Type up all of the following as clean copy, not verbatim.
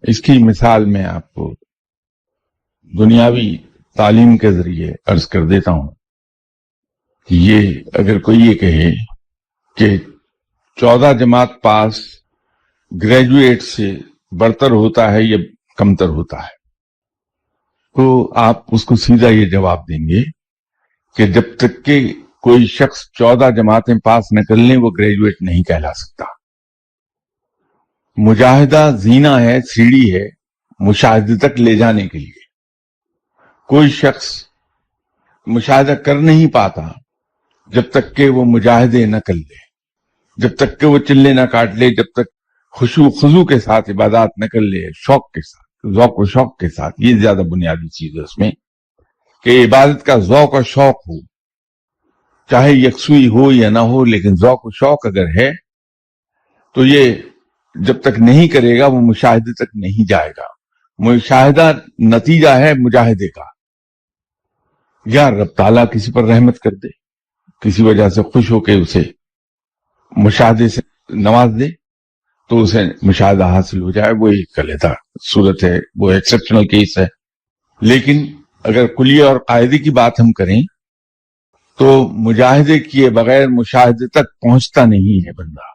اس کی مثال میں آپ کو دنیاوی تعلیم کے ذریعے عرض کر دیتا ہوں کہ یہ اگر کوئی یہ کہے کہ 14 جماعت پاس گریجویٹ سے برتر ہوتا ہے یا کمتر ہوتا ہے، تو آپ اس کو سیدھا یہ جواب دیں گے کہ جب تک کہ کوئی شخص 14 جماعتیں پاس نہ کر لیں وہ گریجویٹ نہیں کہلا سکتا۔ مجاہدہ زینہ ہے، سیڑھی ہے مشاہدے تک لے جانے کے لیے۔ کوئی شخص مشاہدہ کر نہیں پاتا جب تک کہ وہ مجاہدے نہ کر لے، جب تک کہ وہ چلے نہ کاٹ لے، جب تک خشوع خضوع کے ساتھ عبادات نہ کر لے، شوق کے ساتھ، ذوق و شوق کے ساتھ۔ یہ زیادہ بنیادی چیز ہے اس میں کہ عبادت کا ذوق و شوق ہو، چاہے یکسوئی ہو یا نہ ہو، لیکن ذوق و شوق اگر ہے تو یہ جب تک نہیں کرے گا وہ مشاہدے تک نہیں جائے گا۔ مشاہدہ نتیجہ ہے مجاہدے کا۔ یا رب تعالیٰ کسی پر رحمت کر دے، کسی وجہ سے خوش ہو کے اسے مشاہدے سے نواز دے تو اسے مشاہدہ حاصل ہو جائے، وہ ایک علیحدہ صورت ہے، وہ ایکسیپشنل کیس ہے۔ لیکن اگر کلیہ اور قاعدے کی بات ہم کریں تو مجاہدے کیے بغیر مشاہدے تک پہنچتا نہیں ہے بندہ۔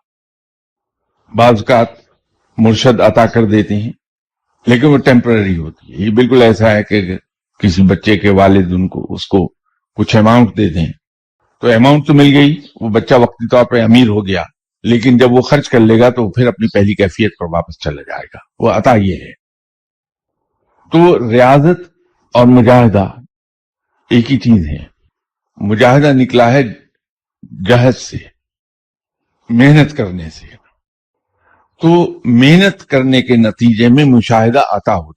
بعض اوقات مرشد عطا کر دیتے ہیں لیکن وہ ٹیمپرری ہوتی ہے۔ یہ بالکل ایسا ہے کہ کسی بچے کے والد اس کو کچھ اماؤنٹ دے دیں تو اماؤنٹ تو مل گئی، وہ بچہ وقتی طور پہ امیر ہو گیا، لیکن جب وہ خرچ کر لے گا تو پھر اپنی پہلی کیفیت پر واپس چلا جائے گا۔ وہ عطا یہ ہے۔ تو ریاضت اور مجاہدہ ایک ہی چیز ہے۔ مجاہدہ نکلا ہے جہد سے، محنت کرنے سے، تو محنت کرنے کے نتیجے میں مشاہدہ عطا ہوتا ہے۔